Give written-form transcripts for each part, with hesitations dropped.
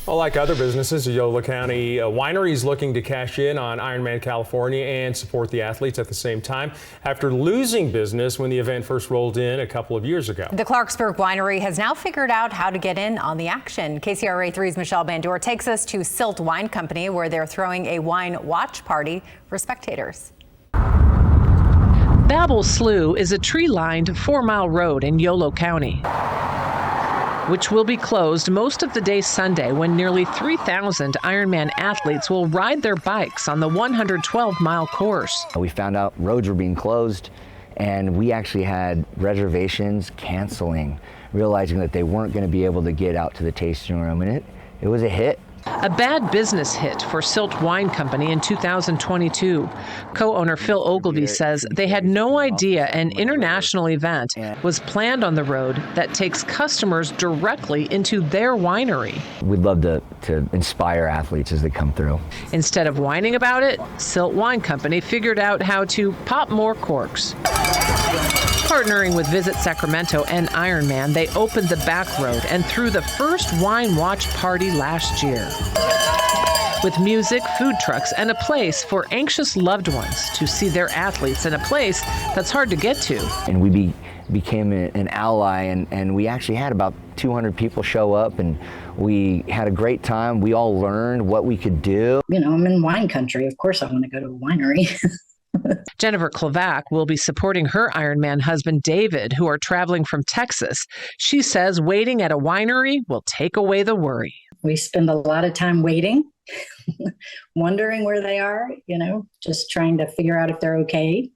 Well, like other businesses, Yolo County Winery is looking to cash in on Ironman California and support the athletes at the same time after losing business when the event first rolled in a couple of years ago. The Clarksburg Winery has now figured out how to get in on the action. KCRA 3's Michelle Bandor takes us to Silt Wine Company, where they're throwing a wine watch party for spectators. Babel Slough is a tree-lined 4-mile road in Yolo County, which will be closed most of the day Sunday when nearly 3,000 Ironman athletes will ride their bikes on the 112-mile course. We found out roads were being closed, and we actually had reservations canceling, realizing that they weren't going to be able to get out to the tasting room, and it was a hit. A bad business hit for Silt Wine Company in 2022. Co-owner Phil Ogilvie says they had no idea an international event was planned on the road that takes customers directly into their winery. We'd love to inspire athletes as they come through. Instead of whining about it, Silt Wine Company figured out how to pop more corks. Partnering with Visit Sacramento and Ironman, they opened the back road and threw the first wine watch party last year. With music, food trucks, and a place for anxious loved ones to see their athletes in a place that's hard to get to. And we became an ally, and we actually had about 200 people show up, and we had a great time. We all learned what we could do. You know, I'm in wine country. Of course I want to go to a winery. Jennifer Klavac will be supporting her Ironman husband, David, who are traveling from Texas. She says waiting at a winery will take away the worry. We spend a lot of time waiting, wondering where they are, you know, just trying to figure out if they're okay.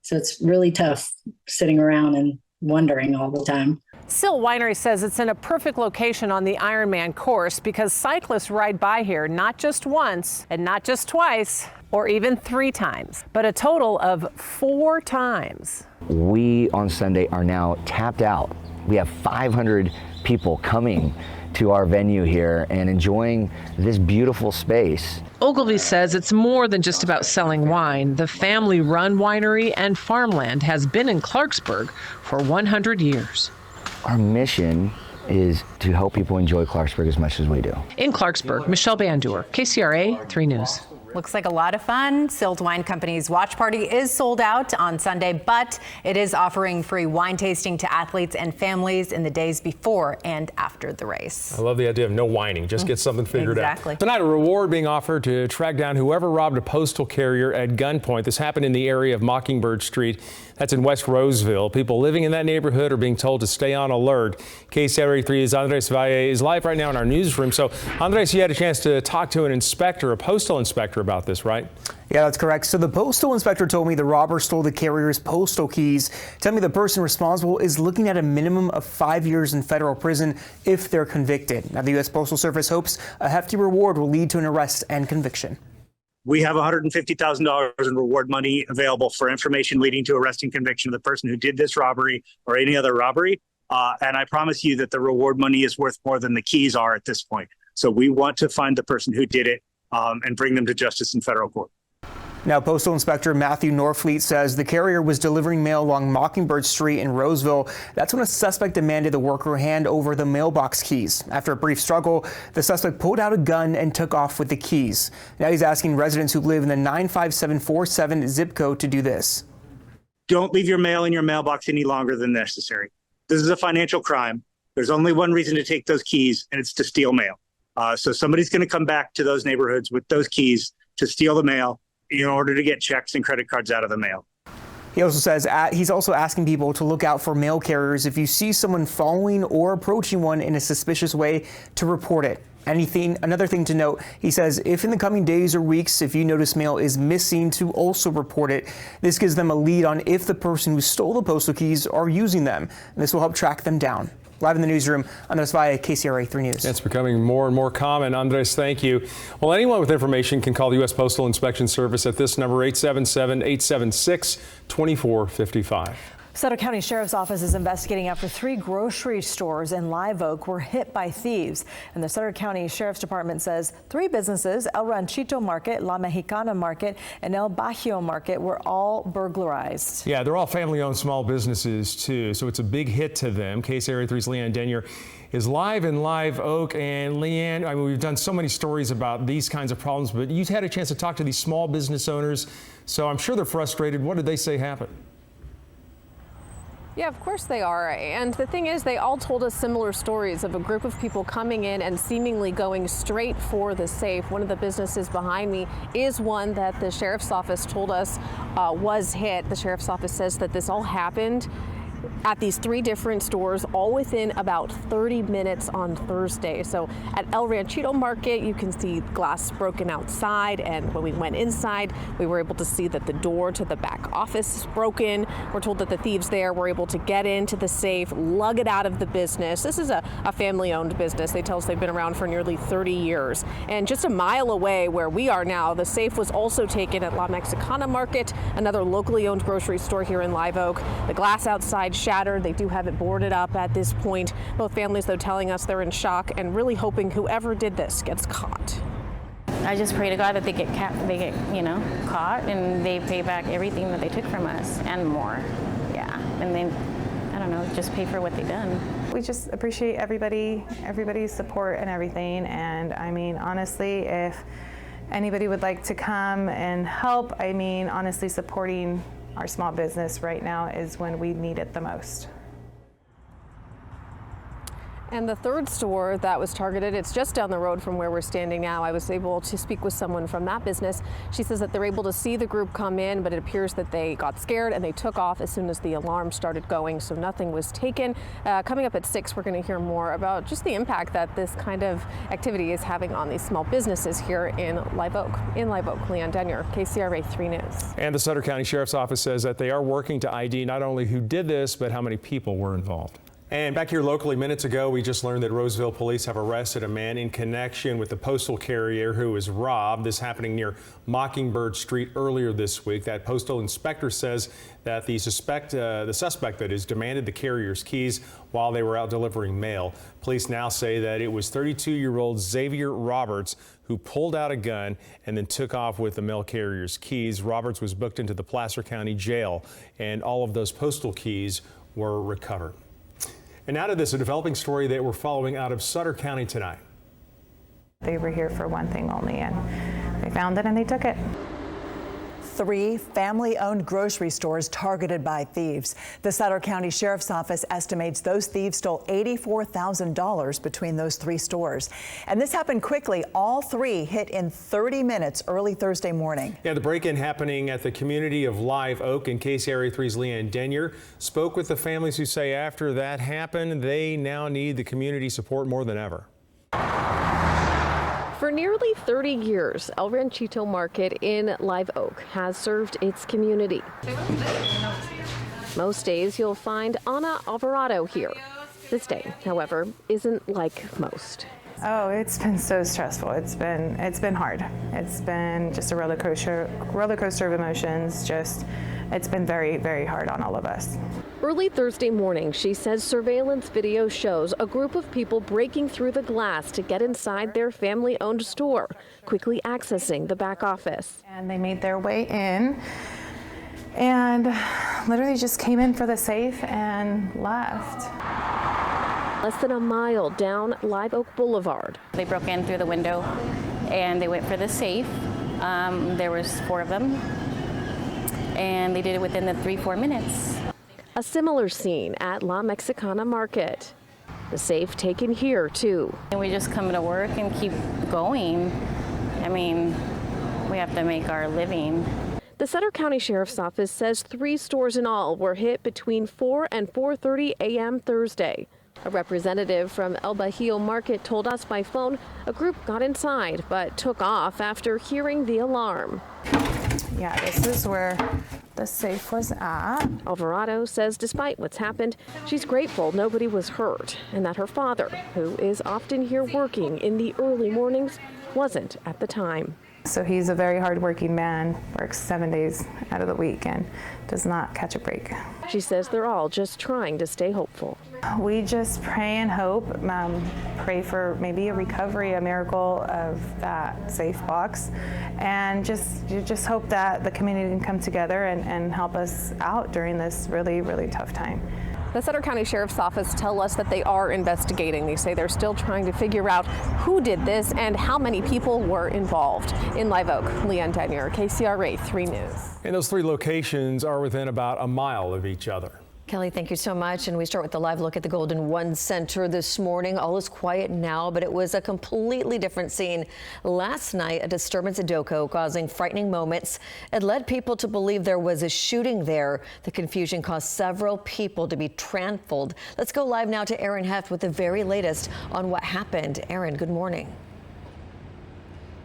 So it's really tough sitting around and wondering all the time. Silt Winery says it's in a perfect location on the Ironman course because cyclists ride by here not just once and not just twice or even 3 times, but a total of 4 times. We on Sunday are now tapped out. We have 500 people coming to our venue here and enjoying this beautiful space. Ogilvie says it's more than just about selling wine. The family-run winery and farmland has been in Clarksburg for 100 years. Our mission is to help people enjoy Clarksburg as much as we do. In Clarksburg, Michelle Bandor, KCRA 3 News. Looks like a lot of fun. Silt Wine Company's watch party is sold out on Sunday, but it is offering free wine tasting to athletes and families in the days before and after the race. I love the idea of no whining. Just get something figured Exactly. out. Tonight, a reward being offered to track down whoever robbed a postal carrier at gunpoint. This happened in the area of Mockingbird Street. That's in West Roseville. People living in that neighborhood are being told to stay on alert. KCRA 3's Andres Valle is live right now in our newsroom. So, Andres, you had a chance to talk to an inspector, a postal inspector, about this, right? Yeah, that's correct. So the postal inspector told me the robber stole the carrier's postal keys. Tell me the person responsible is looking at a minimum of 5 years in federal prison if they're convicted. Now, the U.S. Postal Service hopes a hefty reward will lead to an arrest and conviction. We have $150,000 in reward money available for information leading to arrest and conviction of the person who did this robbery or any other robbery. And I promise you that the reward money is worth more than the keys are at this point. So we want to find the person who did it and bring them to justice in federal court. Now, Postal Inspector Matthew Norfleet says the carrier was delivering mail along Mockingbird Street in Roseville. That's when a suspect demanded the worker hand over the mailbox keys. After a brief struggle, the suspect pulled out a gun and took off with the keys. Now he's asking residents who live in the 95747 zip code to do this. Don't leave your mail in your mailbox any longer than necessary. This is a financial crime. There's only one reason to take those keys, and it's to steal mail. So somebody's going to come back to those neighborhoods with those keys to steal the mail in order to get checks and credit cards out of the mail. He also says he's also asking people to look out for mail carriers. If you see someone following or approaching one in a suspicious way, to report it. Another thing to note, he says, if in the coming days or weeks, if you notice mail is missing, to also report it. This gives them a lead on if the person who stole the postal keys are using them. And this will help track them down. Live in the newsroom, Andres Valle, KCRA 3 News. It's becoming more and more common. Andres, thank you. Well, anyone with information can call the U.S. Postal Inspection Service at this number, 877-876-2455. Sutter County Sheriff's Office is investigating after 3 grocery stores in Live Oak were hit by thieves. And the Sutter County Sheriff's Department says 3 businesses, El Ranchito Market, La Mexicana Market, and El Bajío Market, were all burglarized. Yeah, they're all family-owned small businesses, too, so it's a big hit to them. KCRA 3's Leanne Denyer is live in Live Oak. And Leanne, I mean, we've done so many stories about these kinds of problems, but you've had a chance to talk to these small business owners, so I'm sure they're frustrated. What did they say happened? Yeah, of course they are. And the thing is, they all told us similar stories of a group of people coming in and seemingly going straight for the safe. One of the businesses behind me is one that the sheriff's office told us was hit. The sheriff's office says that this all happened at these 3 different stores, all within about 30 minutes on Thursday. So at El Ranchito Market, you can see glass broken outside, and when we went inside, we were able to see that the door to the back office is broken. We're told that the thieves there were able to get into the safe, lug it out of the business. This is a family-owned business. They tell us they've been around for nearly 30 years. And just a mile away where we are now, the safe was also taken at La Mexicana Market, another locally owned grocery store here in Live Oak. The glass outside shattered. They do have it boarded up at this point. Both families, though, telling us they're in shock and really hoping whoever did this gets caught. I just pray to God that they get caught and they pay back everything that they took from us and more. Yeah, and then I don't know, just pay for what they've done. We just appreciate everybody's support and everything. And I mean, honestly, if anybody would like to come and help, I mean, honestly, supporting our small business right now is when we need it the most. And the third store that was targeted, it's just down the road from where we're standing now. I was able to speak with someone from that business. She says that they're able to see the group come in, but it appears that they got scared and they took off as soon as the alarm started going, so nothing was taken. Coming up at 6, we're going to hear more about just the impact that this kind of activity is having on these small businesses here in Live Oak. In Live Oak, Leanne Denyer, KCRA 3 News. And the Sutter County Sheriff's Office says that they are working to ID not only who did this, but how many people were involved. And back here locally, minutes ago, we just learned that Roseville police have arrested a man in connection with the postal carrier who was robbed. This happening near Mockingbird Street earlier this week. That postal inspector says that the suspect that is demanded the carrier's keys while they were out delivering mail. Police now say that it was 32-year-old Xavier Roberts who pulled out a gun and then took off with the mail carrier's keys. Roberts was booked into the Placer County Jail, and all of those postal keys were recovered. And now to this, a developing story that we're following out of Sutter County tonight. They were here for one thing only, and they found it and they took it. 3 family-owned grocery stores targeted by thieves. The Sutter County Sheriff's Office estimates those thieves stole $84,000 between those 3 stores. And this happened quickly. All 3 hit in 30 minutes early Thursday morning. Yeah, the break-in happening at the community of Live Oak, and KCRA 3's Leanne Denyer spoke with the families who say after that happened, they now need the community support more than ever. For nearly 30 years, El Ranchito Market in Live Oak has served its community. Most days you'll find Ana Alvarado here. This day, however, isn't like most. Oh, it's been so stressful. It's been hard. It's been just a roller coaster of emotions. It's been very, very hard on all of us. Early Thursday morning, she says surveillance video shows a group of people breaking through the glass to get inside their family-owned store, quickly accessing the back office. And they made their way in and literally just came in for the safe and left. Less than a mile down Live Oak Boulevard. They broke in through the window and they went for the safe. There was 4 of them, and they did it within the 3-4 minutes. A similar scene at La Mexicana Market. The safe taken here too. And we just come to work and keep going. I mean, we have to make our living. The Sutter County Sheriff's Office says 3 stores in all were hit between 4 and 4:30 a.m. Thursday. A representative from El Bajío Market told us by phone a group got inside but took off after hearing the alarm. Yeah, this is where the safe was at. Alvarado says despite what's happened, she's grateful nobody was hurt and that her father, who is often here working in the early mornings, wasn't at the time. So he's a very hardworking man, works 7 days out of the week and does not catch a break. She says they're all just trying to stay hopeful. We just pray and hope, pray for maybe a recovery, a miracle of that safe box, and just hope that the community can come together and help us out during this really, really tough time. The Sutter County Sheriff's Office tell us that they are investigating. They say they're still trying to figure out who did this and how many people were involved. In Live Oak, Leanne Danier, KCRA 3 News. And those 3 locations are within about a mile of each other. Kelly, thank you so much. And we start with the live look at the Golden One Center this morning. All is quiet now, but it was a completely different scene last night. A disturbance at Doco causing frightening moments. It led people to believe there was a shooting there. The confusion caused several people to be trampled. Let's go live now to Aaron Heft with the very latest on what happened. Aaron, good morning.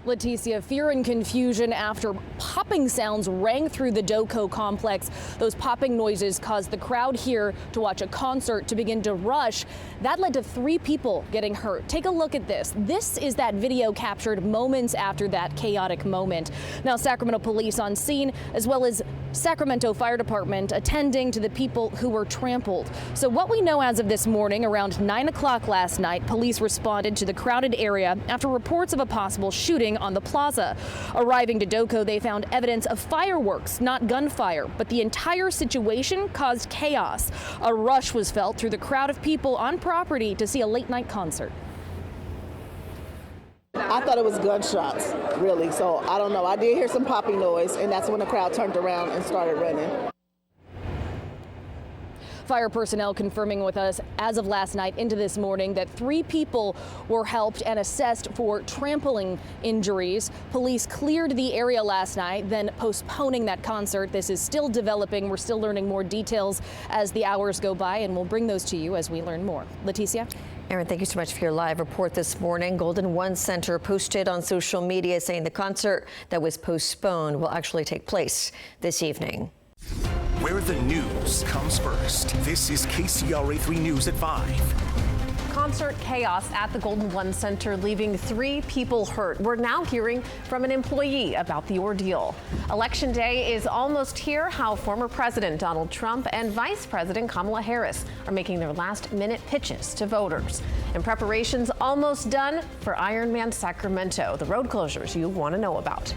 Leticia, fear and confusion after popping sounds rang through the Doco complex. Those popping noises caused the crowd here to watch a concert to begin to rush. That led to 3 people getting hurt. Take a look at this. This is that video captured moments after that chaotic moment. Now, Sacramento police on scene, as well as Sacramento Fire Department attending to the people who were trampled. So what we know as of this morning, around 9 o'clock last night, police responded to the crowded area after reports of a possible shooting on the plaza. Arriving to Doco, they found evidence of fireworks, not gunfire, but the entire situation caused chaos. A rush was felt through the crowd of people on property to see a late-night concert. I thought it was gunshots, really, so I don't know. I did hear some popping noise, and that's when the crowd turned around and started running. Fire personnel confirming with us as of last night into this morning that 3 people were helped and assessed for trampling injuries. Police cleared the area last night, then postponing that concert. This is still developing. We're still learning more details as the hours go by, and we'll bring those to you as we learn more. Leticia? Aaron, thank you so much for your live report this morning. Golden One Center posted on social media saying the concert that was postponed will actually take place this evening. Where the news comes first. This is KCRA 3 News at 5. Concert chaos at the Golden One Center, leaving 3 people hurt. We're now hearing from an employee about the ordeal. Election day is almost here. How former President Donald Trump and Vice President Kamala Harris are making their last-minute pitches to voters. And preparations almost done for Ironman Sacramento, the road closures you want to know about.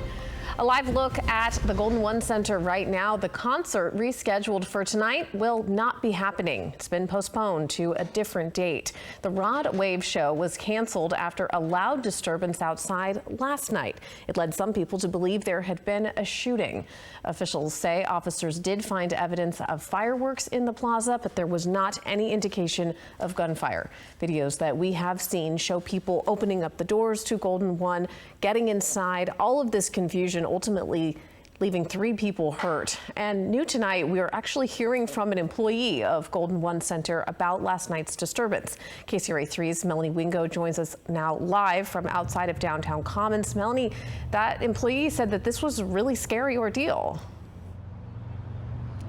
A live look at the Golden One Center right now. The concert rescheduled for tonight will not be happening. It's been postponed to a different date. The Rod Wave show was canceled after a loud disturbance outside last night. It led some people to believe there had been a shooting. Officials say officers did find evidence of fireworks in the plaza, but there was not any indication of gunfire. Videos that we have seen show people opening up the doors to Golden One, getting inside. All of this confusion ultimately leaving 3 people hurt. And new tonight, we are actually hearing from an employee of Golden One Center about last night's disturbance. KCRA 3's Melanie Wingo joins us now live from outside of downtown Commons. Melanie, that employee said that this was a really scary ordeal.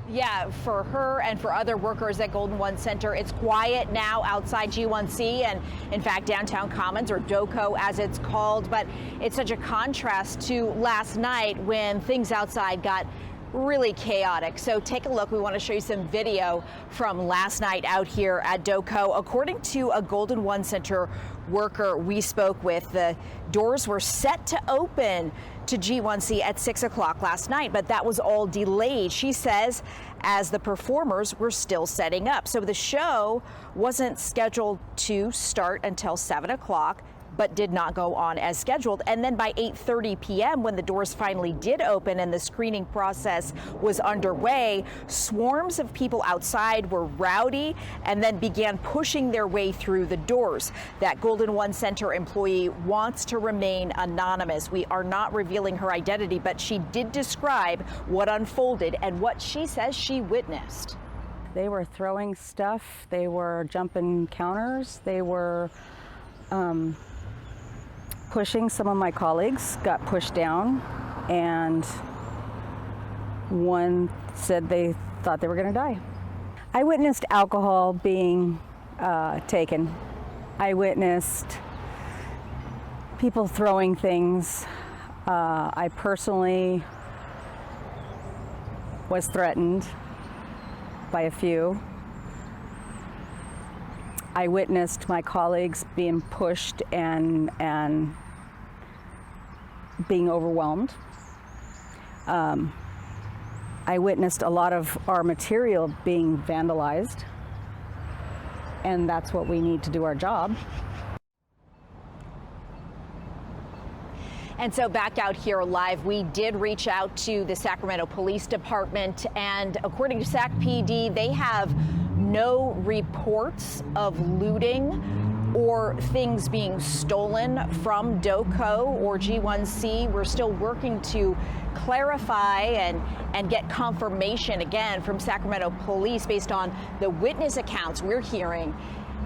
Yeah, for her and for other workers at Golden One Center, it's quiet now outside G1C and, in fact, downtown Commons, or Doco as it's called. But it's such a contrast to last night when things outside got really chaotic. So take a look. We want to show you some video from last night out here at Doco. According to a Golden One Center worker we spoke with, the doors were set to open to G1C at 6 o'clock last night, but that was all delayed, she says, as the performers were still setting up. So the show wasn't scheduled to start until 7 o'clock, but did not go on as scheduled. And then by 8:30 p.m., when the doors finally did open and the screening process was underway, swarms of people outside were rowdy and then began pushing their way through the doors. That Golden One Center employee wants to remain anonymous. We are not revealing her identity, but she did describe what unfolded and what she says she witnessed. They were throwing stuff, they were jumping counters, they were pushing. Some of my colleagues got pushed down, and one said they thought they were going to die. I witnessed alcohol being taken. I witnessed people throwing things. I personally was threatened by a few. I witnessed my colleagues being pushed and being overwhelmed. I witnessed a lot of our material being vandalized, and that's what we need to do our job. And so back out here live, we did reach out to the Sacramento Police Department, and according to Sac PD, they have no reports of looting or things being stolen from DOCO or G1C. We're still working to clarify and get confirmation again from Sacramento Police based on the witness accounts we're hearing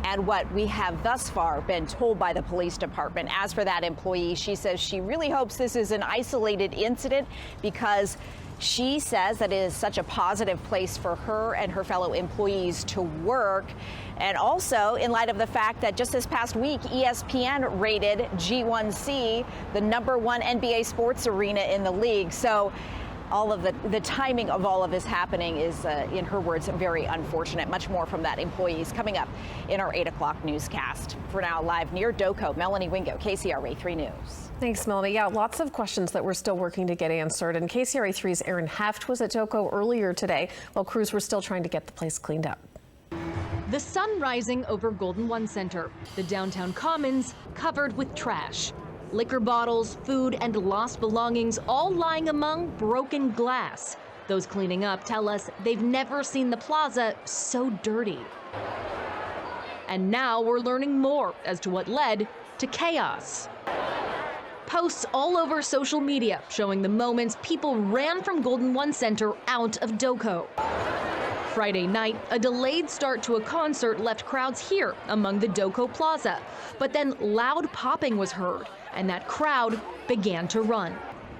and what we have thus far been told by the police department. As for that employee, she says she really hopes this is an isolated incident because she says that it is such a positive place for her and her fellow employees to work. And also in light of the fact that just this past week, ESPN rated G1C the #1 NBA sports arena in the league. So all of the timing of all of this happening is, in her words, very unfortunate. Much more from that employee is coming up in our 8 o'clock newscast. For now, live near DOCO, Melanie Wingo, KCRA 3 News. Thanks, Melanie. Yeah, lots of questions that we're still working to get answered. And KCRA 3's Aaron Heft was at DOCO earlier today while crews were still trying to get the place cleaned up. The sun rising over Golden One Center, the downtown commons covered with trash. Liquor bottles, food, and lost belongings all lying among broken glass. Those cleaning up tell us they've never seen the plaza so dirty. And now we're learning more as to what led to chaos. Posts all over social media showing the moments people ran from Golden One Center out of DOCO. Friday night, a delayed start to a concert left crowds here among the DOCO Plaza. But then loud popping was heard, and that crowd began to run.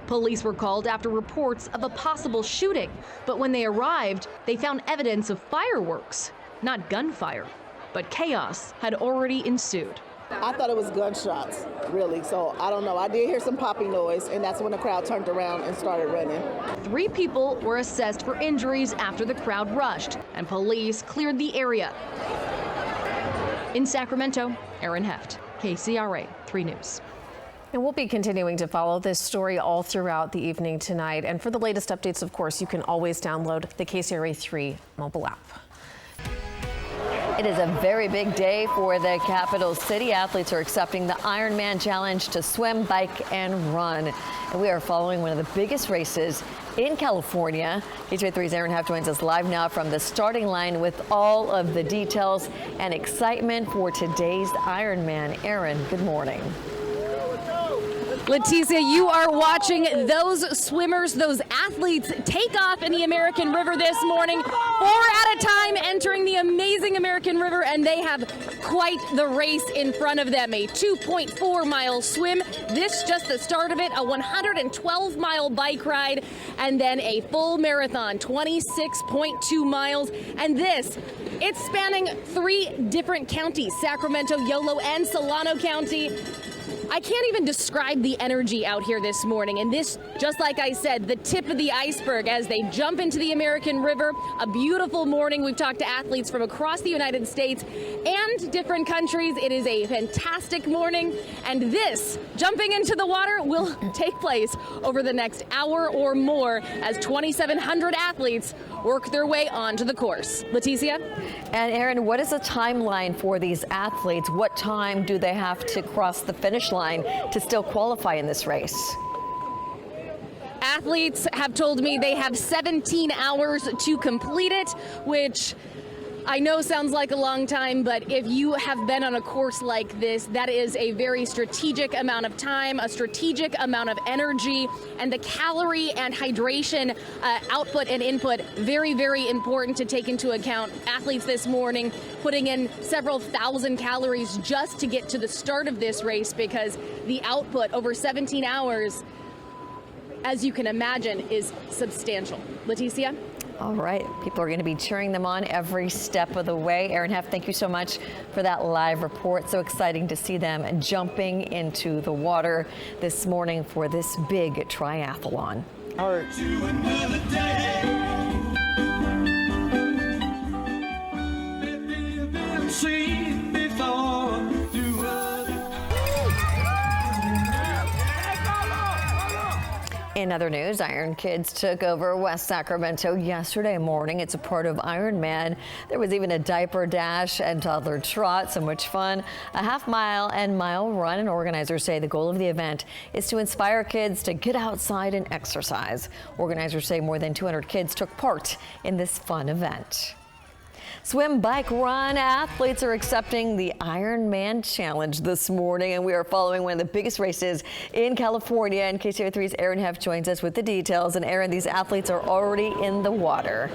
Police were called after reports of a possible shooting, but when they arrived, they found evidence of fireworks, not gunfire. But chaos had already ensued. I thought it was gunshots, really, so I don't know. I did hear some popping noise, and that's when the crowd turned around and started running. 3 people were assessed for injuries after the crowd rushed, and police cleared the area. In Sacramento, Aaron Heft, KCRA 3 News. And we'll be continuing to follow this story all throughout the evening tonight. And for the latest updates, of course, you can always download the KCRA 3 mobile app. It is a very big day for the capital city. Athletes are accepting the Ironman Challenge to swim, bike, and run. And we are following one of the biggest races in California. KCRA 3's Aaron Heft joins us live now from the starting line with all of the details and excitement for today's Ironman. Aaron, good morning. Leticia, you are watching those swimmers, those athletes take off in the American River this morning, 4 at a time entering the amazing American River, and they have quite the race in front of them. A 2.4-mile swim, this just the start of it, a 112-mile bike ride, and then a full marathon, 26.2 miles, and this, it's spanning 3 different counties, Sacramento, Yolo, and Solano County. I can't even describe the energy out here this morning. And this, just like I said, the tip of the iceberg as they jump into the American River. A beautiful morning. We've talked to athletes from across the United States and different countries. It is a fantastic morning. And this, jumping into the water, will take place over the next hour or more as 2,700 athletes work their way onto the course. Leticia? And Aaron, what is the timeline for these athletes? What time do they have to cross the finish line to still qualify in this race? Athletes have told me they have 17 hours to complete it, which I know sounds like a long time, but if you have been on a course like this, that is a very strategic amount of time, a strategic amount of energy, and the calorie and hydration output and input, very, very important to take into account. Athletes this morning putting in several thousand calories just to get to the start of this race because the output over 17 hours, as you can imagine, is substantial. Leticia? All right, people are going to be cheering them on every step of the way. Aaron Heff, thank you so much for that live report. So exciting to see them jumping into the water this morning for this big triathlon. All right. In other news, Iron Kids took over West Sacramento yesterday morning. It's a part of Ironman. There was even a diaper dash and toddler trot, so much fun. A half-mile and mile run, and organizers say the goal of the event is to inspire kids to get outside and exercise. Organizers say more than 200 kids took part in this fun event. Swim, bike, run athletes are accepting the Ironman Challenge this morning, and we are following one of the biggest races in California. And KCRA 3's Aaron Heff joins us with the details. And Aaron, these athletes are already in the water.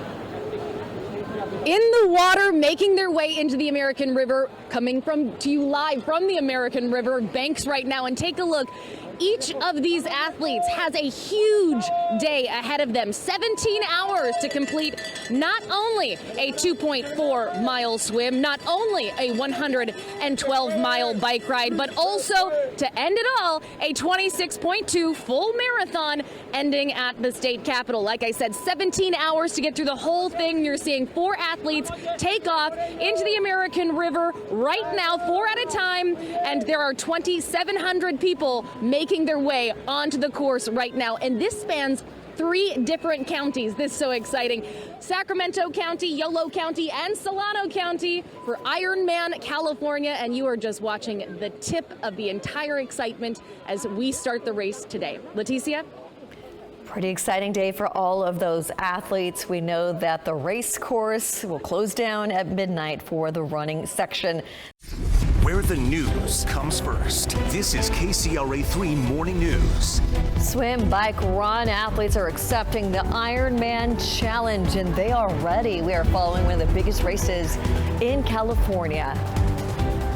In the water, making their way into the American River, coming to you live from the American River banks right now. And take a look. Each of these athletes has a huge day ahead of them. 17 hours to complete not only a 2.4-mile swim, not only a 112-mile bike ride, but also, to end it all, a 26.2 full marathon ending at the state capitol. Like I said, 17 hours to get through the whole thing. You're seeing 4 athletes take off into the American River right now, 4 at a time, and there are 2,700 people making their way onto the course right now. And this spans 3 different counties. This is so exciting. Sacramento County, Yolo County, and Solano County for Ironman California. And you are just watching the tip of the entire excitement as we start the race today. Leticia? Pretty exciting day for all of those athletes. We know that the race course will close down at midnight for the running section. Where the news comes first. This is KCRA 3 Morning News. Swim, bike, run athletes are accepting the Ironman Challenge, and they are ready. We are following one of the biggest races in California.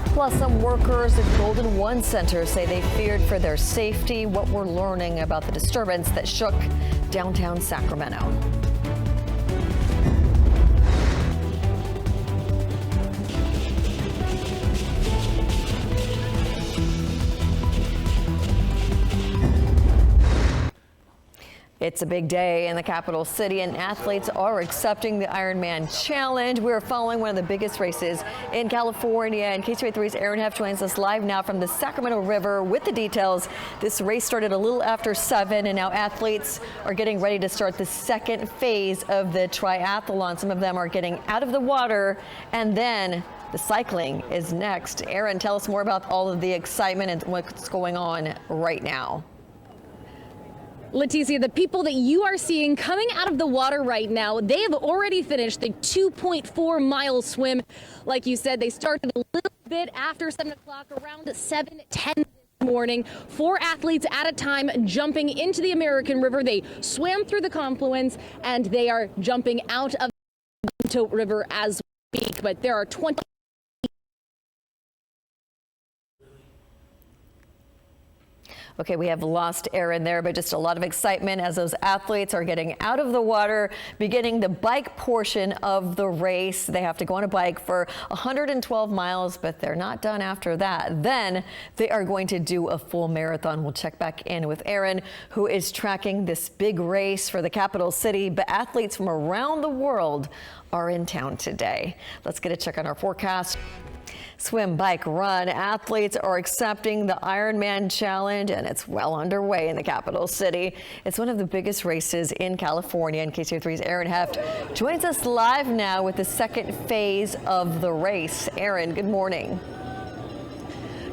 Plus, some workers at Golden One Center say they feared for their safety. What we're learning about the disturbance that shook downtown Sacramento. It's a big day in the capital city, and athletes are accepting the Ironman Challenge. We're following one of the biggest races in California, and KCRA 3's Aaron Heff joins us live now from the Sacramento River with the details. This race started a little after 7, and now athletes are getting ready to start the second phase of the triathlon. Some of them are getting out of the water, and then the cycling is next. Aaron, tell us more about all of the excitement and what's going on right now. Leticia, the people that you are seeing coming out of the water right now, they have already finished the 2.4-mile swim. Like you said, they started a little bit after 7 o'clock, around 7:10 this morning. 4 athletes at a time jumping into the American River. They swam through the confluence, and they are jumping out of the River as we speak. But there are 20. Okay, we have lost Aaron there, but just a lot of excitement as those athletes are getting out of the water, beginning the bike portion of the race. They have to go on a bike for 112 miles, but they're not done after that. Then they are going to do a full marathon. We'll check back in with Aaron, who is tracking this big race for the capital city, but athletes from around the world are in town today. Let's get a check on our forecast. Swim, bike, run athletes are accepting the Ironman Challenge, and it's well underway in the capital city. It's one of the biggest races in California, and KCRA 3's Aaron Heff joins us live now with the second phase of the race. Aaron, good morning.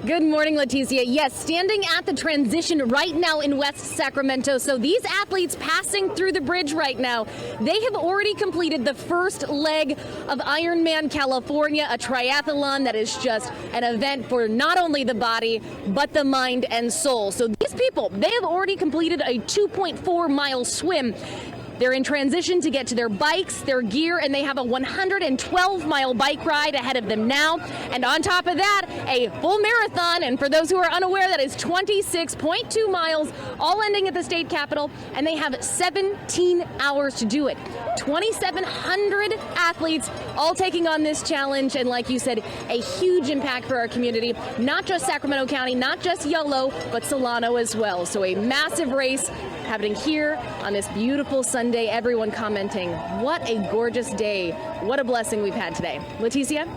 Good morning, Leticia. Yes, standing at the transition right now in West Sacramento. So these athletes passing through the bridge right now, they have already completed the first leg of Ironman California, a triathlon that is just an event for not only the body, but the mind and soul. So these people, they have already completed a 2.4-mile swim. They're in transition to get to their bikes, their gear, and they have a 112-mile bike ride ahead of them now. And on top of that, a full marathon. And for those who are unaware, that is 26.2 miles, all ending at the state capitol. And they have 17 hours to do it. 2,700 athletes all taking on this challenge. And like you said, a huge impact for our community. Not just Sacramento County, not just Yolo, but Solano as well. So a massive race happening here on this beautiful Sunday. Everyone commenting, what a gorgeous day. What a blessing we've had today. Leticia?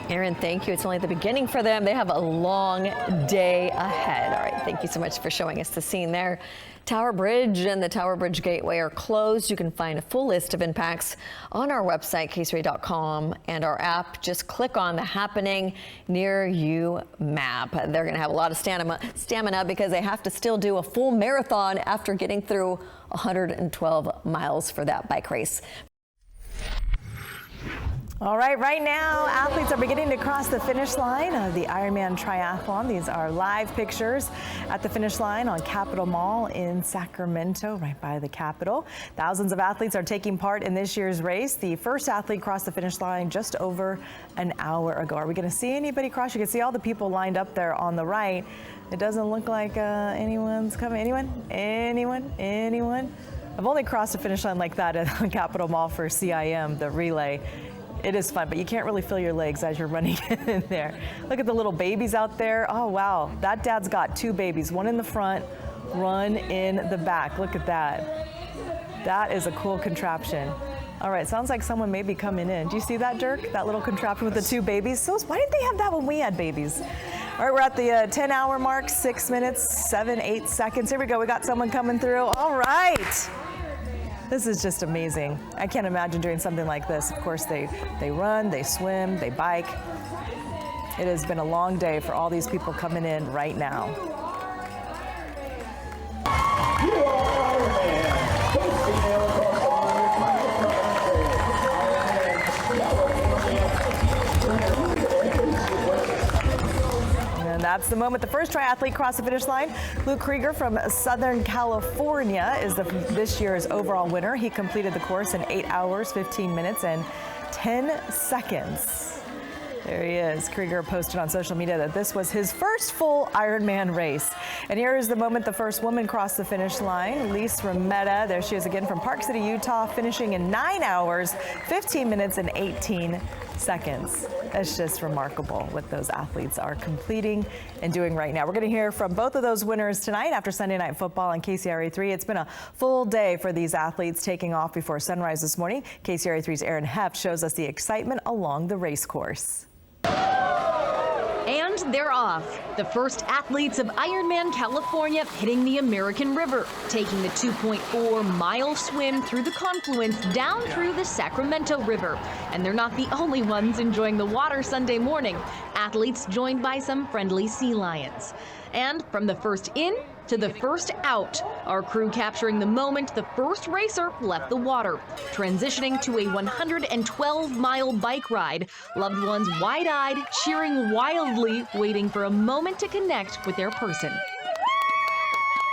Erin, thank you. It's only the beginning for them. They have a long day ahead. All right, thank you so much for showing us the scene there. Tower Bridge and the Tower Bridge Gateway are closed. You can find a full list of impacts on our website, KCRA.com, and our app. Just click on the Happening Near You map. They're going to have a lot of stamina because they have to still do a full marathon after getting through 112 miles for that bike race. All right, right now, athletes are beginning to cross the finish line of the Ironman Triathlon. These are live pictures at the finish line on Capitol Mall in Sacramento, right by the Capitol. Thousands of athletes are taking part in this year's race. The first athlete crossed the finish line just over an hour ago. Are we going to see anybody cross? You can see all the people lined up there on the right. It doesn't look like anyone's coming. Anyone? I've only crossed a finish line like that at Capitol Mall for CIM, the relay. It is fun, but you can't really feel your legs as you're running in there. Look at the little babies out there. Oh, wow. That dad's got two babies, one in the front, one in the back. Look at that. That is a cool contraption. All right, sounds like someone may be coming in. Do you see that, Dirk? That little contraption with the two babies? So why didn't they have that when we had babies? All right, we're at the 10-hour mark, 6 minutes, 8 seconds. Here we go. We got someone coming through. All right. This is just amazing. I can't imagine doing something like this. Of course, they run, they swim, they bike. It has been a long day for all these people coming in right now. And that's the moment the first triathlete crossed the finish line. Luke Krieger from Southern California is this year's overall winner. He completed the course in 8 hours, 15 minutes, and 10 seconds. There he is. Krieger posted on social media that this was his first full Ironman race. And here is the moment the first woman crossed the finish line. Lise Remetta, there she is again from Park City, Utah, finishing in 9 hours, 15 minutes, and 18 seconds. That's just remarkable what those athletes are completing and doing right now. We're going to hear from both of those winners tonight after Sunday Night Football on KCRA 3. It's been a full day for these athletes taking off before sunrise this morning. KCRA 3's Aaron Heft shows us the excitement along the race course. And they're off. The first athletes of Ironman California hitting the American River, taking the 2.4-mile swim through the confluence down through the Sacramento River. And they're not the only ones enjoying the water Sunday morning. Athletes joined by some friendly sea lions. And from the first in to the first out, our crew capturing the moment the first racer left the water, transitioning to a 112-mile bike ride, loved ones wide-eyed, cheering wildly, waiting for a moment to connect with their person.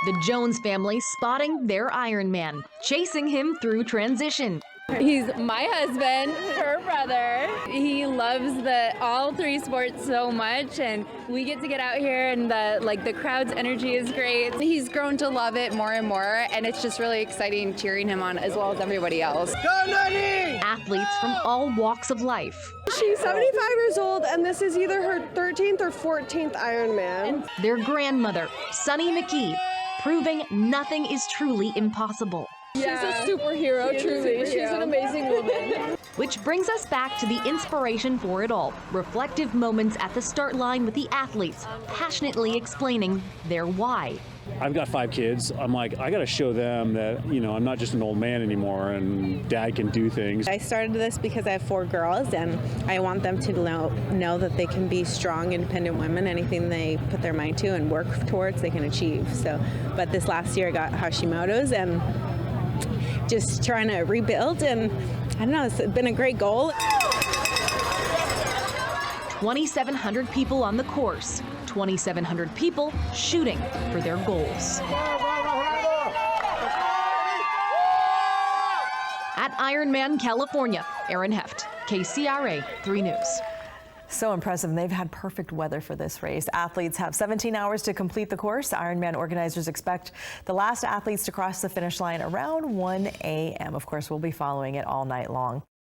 The Jones family spotting their Ironman, chasing him through transition. He's my husband, her brother. He loves all three sports so much, and we get to get out here, and the crowd's energy is great. He's grown to love it more and more, and it's just really exciting cheering him on as well as everybody else. Go Nutty! Athletes from all walks of life. She's 75 years old, and this is either her 13th or 14th Ironman. And their grandmother, Sunny McKee, proving nothing is truly impossible. Yeah. She's a superhero, truly. She's an amazing woman. Which brings us back to the inspiration for it all. Reflective moments at the start line with the athletes, passionately explaining their why. I've got 5 kids. I'm like, I got to show them that, I'm not just an old man anymore and dad can do things. I started this because I have 4 girls, and I want them to know that they can be strong, independent women. Anything they put their mind to and work towards, they can achieve. But this last year I got Hashimoto's, and just trying to rebuild, and I don't know, it's been a great goal. 2,700 people on the course, 2,700 people shooting for their goals. At Ironman California, Erin Heft, KCRA 3 News. So impressive. And they've had perfect weather for this race. Athletes have 17 hours to complete the course. Ironman organizers expect the last athletes to cross the finish line around 1 a.m. Of course, we'll be following it all night long.